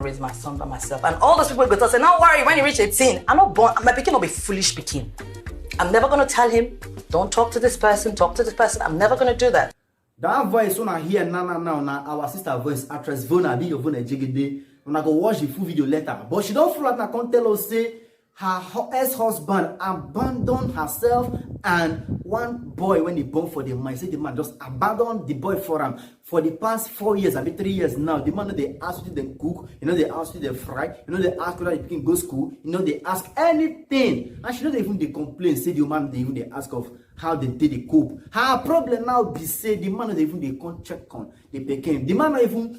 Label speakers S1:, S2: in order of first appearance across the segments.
S1: raise my son by myself. And all those people go to say, don't worry, when you reach 18, I'm not born, my pikin will be foolish pikin. I'm never going to tell him, don't talk to this person, talk to this person. I'm never going to do that.
S2: That voice when I hear now, our sister voice, actress Vona, be your Vona Jigide, when I go watch the full video later. But she don't feel like I can't tell us, say, her ex-husband abandoned herself and one boy when he born for the man. Say the man just abandoned the boy for him for the past 4 years, I mean 3 years now. The man, they ask you to cook, they ask you to fry, they ask whether you can go school, they ask anything. And she don't even they complain, say the man, they ask of how they did the cope. Her problem now be say the man, they even they can't check on the pikin. The man not even,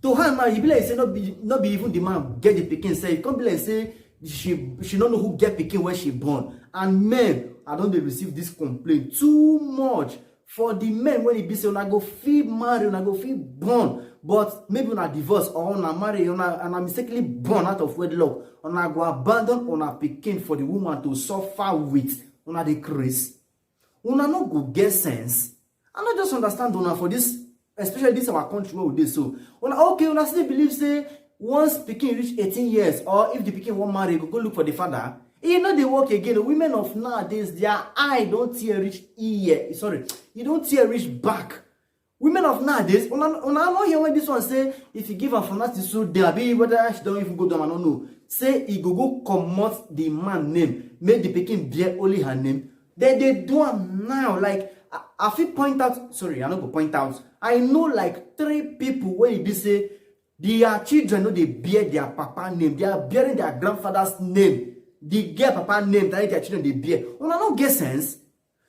S2: to her now, he be like, say, not be even the man get the pikin, say, he can't be like, say, she don't know who get pikin when she born. And men, I don't they receive this complaint too much. For the men, when it be say, when I go feel married, when I go feel born, but maybe when I divorce or when I marry, and I mistakenly born out of wedlock, and I go abandon on a pikin for the woman to suffer with, when I decrease, when I not go get sense. I not just understand una for this, especially this our country where we do so. When I still believe say, once pikin reach 18 years, or if the pikin won't marry, go look for the father. You know they work again. The women of nowadays, their eye don't tear reach ear. Sorry, you don't tear reach back. Women of nowadays, when I not hear when this one say, if you give her for nothing, so there be whether she don't even go down, I don't know. Say he go comot the man name, make the pikin bear only her name. Then they do am now. Like I feel point out. Sorry, I not go point out. I know like 3 people when it be say. Their children know they bear their papa name. They are bearing their grandfather's name. They get papa name that their children they bear. When I don't get sense.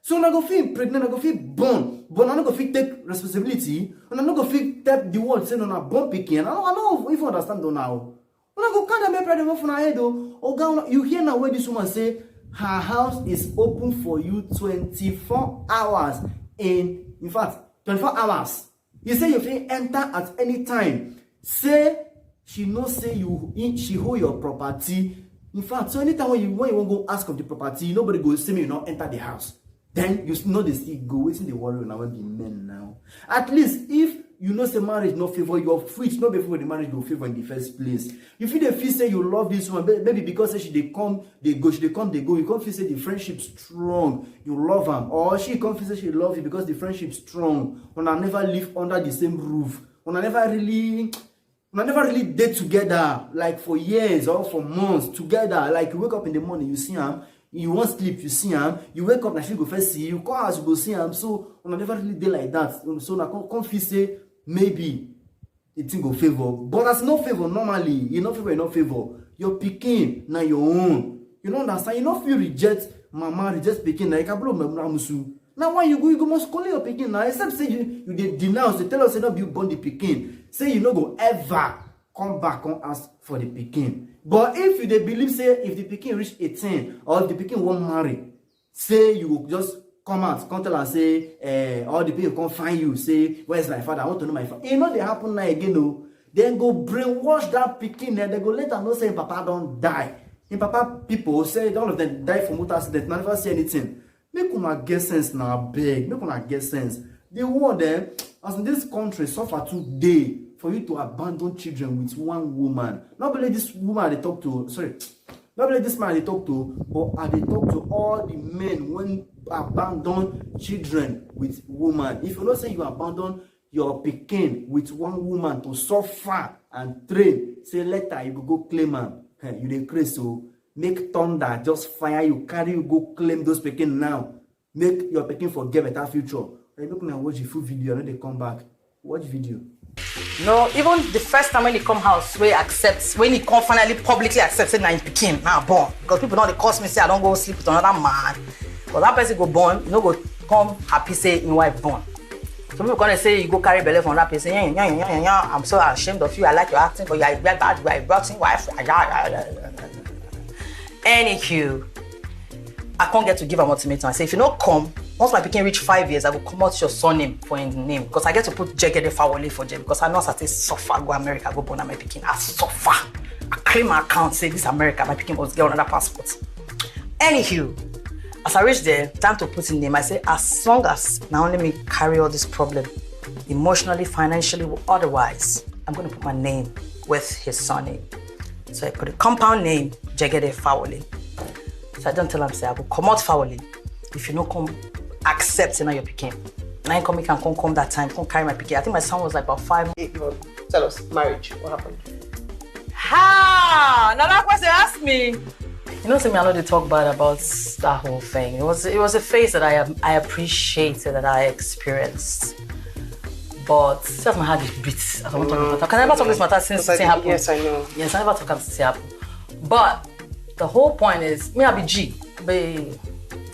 S2: So when I go feel pregnant, I go feel born. But I don't go feel take responsibility. And I don't go feel take the word saying on a born picking. I don't even understand though now. When I go kind of make problem from her head though. Oh, you hear now where this woman say her house is open for you 24 hours. In fact, 24 hours. You say you can enter at any time. Say she no say she hold your property. In fact, so anytime when you want to go ask of the property, nobody go say me you not enter the house. Then you know they still go waiting the worry now will be men now. At least if you know say marriage no favor your fruit, not before the marriage go favor in the first place. You feel the feel say you love this one, maybe because say she they come, they go, she they come, they go. You can't feel say the friendship strong, you love them, or she can't feel say she love you because the friendship strong. When I never live under the same roof, when I never really date together like for years or for months together. Like you wake up in the morning, you see him, you won't sleep, you see him, you wake up, she go first see you, call house, you go see him. So when I never really date like that, so I can't feel say maybe it thing go favor. But as no favor normally, you no favor, you no favor. Your pikin now your own. You don't understand. You don't feel reject mama, reject pikin. Like I blow my musu. Now when you go must call your pikin now. Except say you denounce, they tell us say not be born the pikin. Say you no go ever come back and ask for the pikin. But if you they believe say if the pikin reach 18 or if the pikin won't marry, say you will just come out, come tell and say, all the people come find you, say, where's my father? I want to know my father. You know they happen now again, no. Then go brainwash that pikin and they go later know say papa don't die. In papa people say all of them die from motor accident, never say anything. Make una get sense now, beg. Make una get sense. The world there, as in this country, suffer today for you to abandon children with one woman. Not only this woman they talk to, not only this man they talk to, but they talk to all the men when abandon children with woman. If you don't say you abandon your pikin with one woman to suffer and train, say later you go claim am. You dey crazy, so make thunder just fire you, carry you go claim those pikin now. Make your pikin forget better future. Like, look now, watch the full video, and then they come back. Watch video.
S1: No, even the first time when he come house, when he come finally publicly accepts say na him pikin now born. Because people know they cause me say I don't go sleep with another man. Because that person go born, you know go come happy say his wife born. So people gonna say you go carry belly from that person. Yeah. I'm so ashamed of you. I like your acting, but you are a bad wife. Anywho, I can't get to give an ultimatum. I say if you don't come, once my pikin reach 5 years, I will come out your surname for his name. Because I get to put Jegede Fawole for J because I know I suffer, go America, go born my pikin. I suffer. I claim my account, say this America, my pikin must get another passport. Anywho, as I reach there, time to put in name, I say as long as now let me carry all this problem, emotionally, financially, or otherwise, I'm gonna put my name with his surname. So I put a compound name, Jegede Fawole. So I don't tell him, say, I will come out Fawole. If you no come, accept your picking. And I come that time, come carry my picking. I think my son was like about 5.
S3: Tell us, marriage, what happened?
S1: Ha! Now that question asked me. You know, to me, I know they talk bad about that whole thing. It was a phase that I appreciated, that I experienced. But just my heart is beats. I don't talk about that. I never talk this matter since it happened.
S3: Yes, I know.
S1: Yes, I never talk about it happened. But the whole point is, me, I be G. I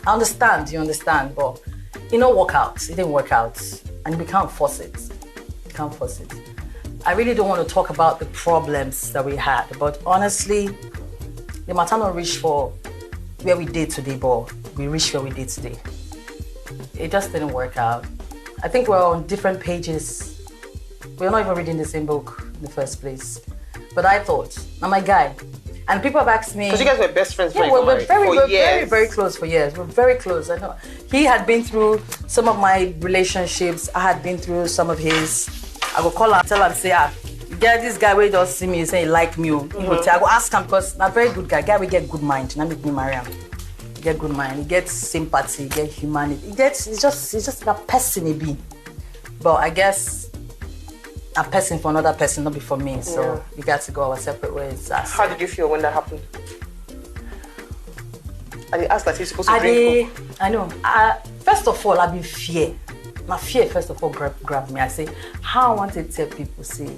S1: understand, you understand, but it don't work out. It didn't work out. And we can't force it. You can't force it. I really don't want to talk about the problems that we had, but honestly, the matter not reach for where we did today, but we reached where we did today. It just didn't work out. I think we're on different pages. We're not even reading the same book in the first place. But I thought, I'm my guy. And people have asked me...
S3: Because you guys were best friends
S1: we're very close for years. We're very close. I know. He had been through some of my relationships. I had been through some of his. I go call him, tell him, say, get this guy where he just see me, say he like me. He go tell, I go ask him because I'm a very good guy. Guy will get good mind. Now make me marry him. He get good mind. He gets sympathy. He get humanity. It's just a person he be. But I guess a person for another person, not be for me. So we got to go our separate ways.
S3: How did you feel when that happened? And he asked that he's supposed to drink.
S1: I know. First of all, I've been fear. My fear, first of all, grabbed me. I say, how I want to tell people, say,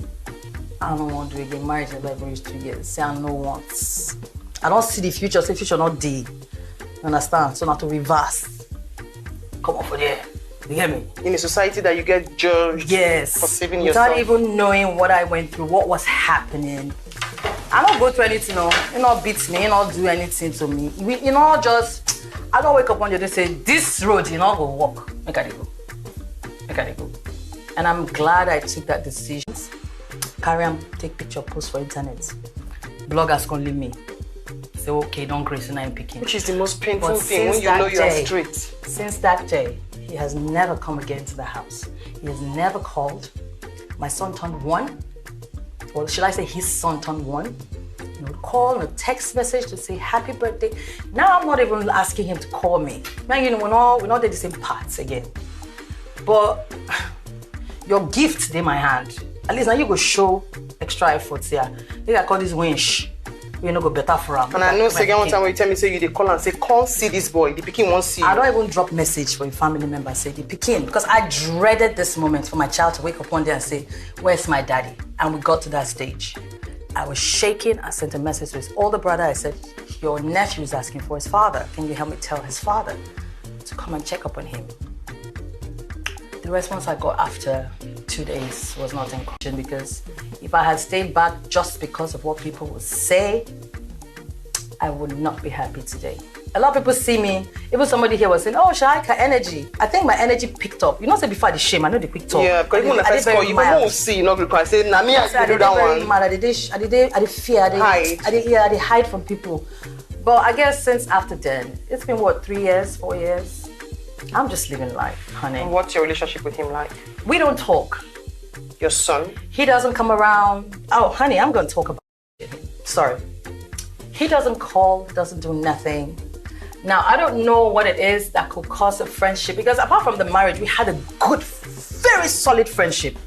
S1: I don't want to do again. Marriage never even reached 2 years. Say, I know once. I don't see the future. Say, future not day. You understand? So, not to reverse. Come on for there. You get me?
S3: In a society that you get judged for saving yourself.
S1: Without even knowing what I went through, what was happening. I don't go through anything, you not beat me, you not do anything to me. You know, just, I don't wake up one day and say, this road, you know, go walk. Make I go. And I'm glad I took that decision. Carry on, take picture, post for internet. Bloggers can leave me. Say, okay, don't grace and I'm picking.
S3: Which is the most painful thing when you know you are straight.
S1: Since that day, he has never come again to the house. He has never called. My son turned 1. Or should I say his son turned 1? No call, no text message to say happy birthday. Now I'm not even asking him to call me. Now, you know, we're not at the same parts again. But your gift in my hand. At least now you go show extra efforts here. They call this winch. You know, go better for him.
S3: And I know second one time when you tell me, say you they call and say, come see this boy. The pikin won't see you.
S1: I don't even drop message for a family member, say the pikin, because I dreaded this moment for my child to wake up one day and say, where's my daddy? And we got to that stage. I was shaking. I sent a message to his older brother. I said, your nephew is asking for his father. Can you help me tell his father to come and check up on him? The response I got after 2 days was not encouraging, because if I had stayed back just because of what people would say, I would not be happy today. A lot of people see me, even somebody here was saying, oh, Shaika, energy. I think my energy picked up. You know, say before the shame, I know they picked up.
S3: Yeah, because even when I first call you, will see, you know, because I say, nah, me, I do that one.
S1: Mad. I did fear, I did hide from people. But I guess since after then, it's been what, 3 years, 4 years? I'm just living life, honey.
S3: And what's your relationship with him like?
S1: We don't talk.
S3: Your son?
S1: He doesn't come around. Oh, honey, I'm going to talk about it. Sorry. He doesn't call, doesn't do nothing. Now, I don't know what it is that could cause a friendship, because apart from the marriage, we had a good, very solid friendship.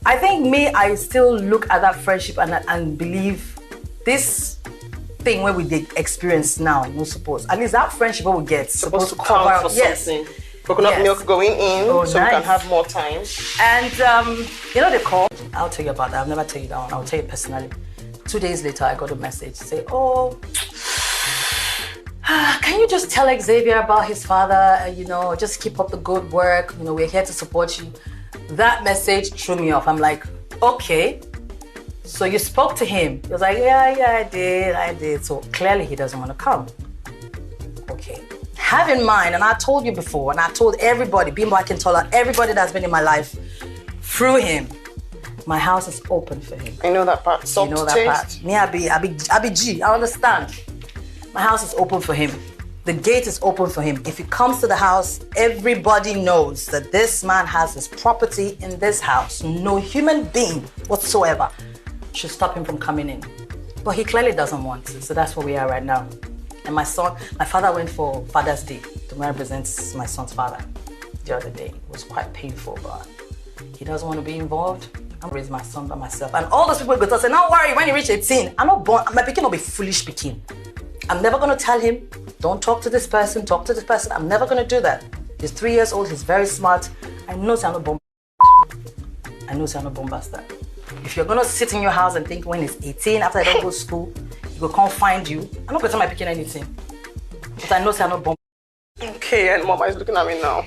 S1: I think I still look at that friendship and believe this thing where we did experience now, no suppose. At least that friendship we get supposed to
S3: count for something. Coconut milk going in, so we can have more time.
S1: And you know the call? I'll tell you about that. I'll never tell you that one. I'll tell you personally. 2 days later, I got a message say, oh, can you just tell Xavier about his father? You know, just keep up the good work. You know, we're here to support you. That message threw me off. I'm like, okay. So you spoke to him. He was like, yeah, I did. So clearly he doesn't want to come. Okay. Have in mind, and I told you before, and I told everybody, Bimbo Akintola, everybody that's been in my life, through him, my house is open for him.
S3: I know that part.
S1: You know that part. Me, I be G. I understand. My house is open for him. The gate is open for him. If he comes to the house, everybody knows that this man has his property in this house. No human being whatsoever should stop him from coming in. But he clearly doesn't want to, so that's where we are right now. And my father went for Father's Day to represent my son's father the other day. It was quite painful, but he doesn't want to be involved. I'm raising my son by myself. And all those people go to say, don't worry, when you reach 18, I'm not born, my Pekin will be foolish Pekin. I'm never going to tell him, don't talk to this person, talk to this person. I'm never going to do that. He's 3 years old, he's very smart. I know I'm not bomb. I know I'm not bomb bastard. If you're going to sit in your house and think when he's 18, after I don't go to school, he will come find you. I'm not going to tell my Pekin anything. But I know I'm not bomb.
S3: Okay, and Mama is looking at me now.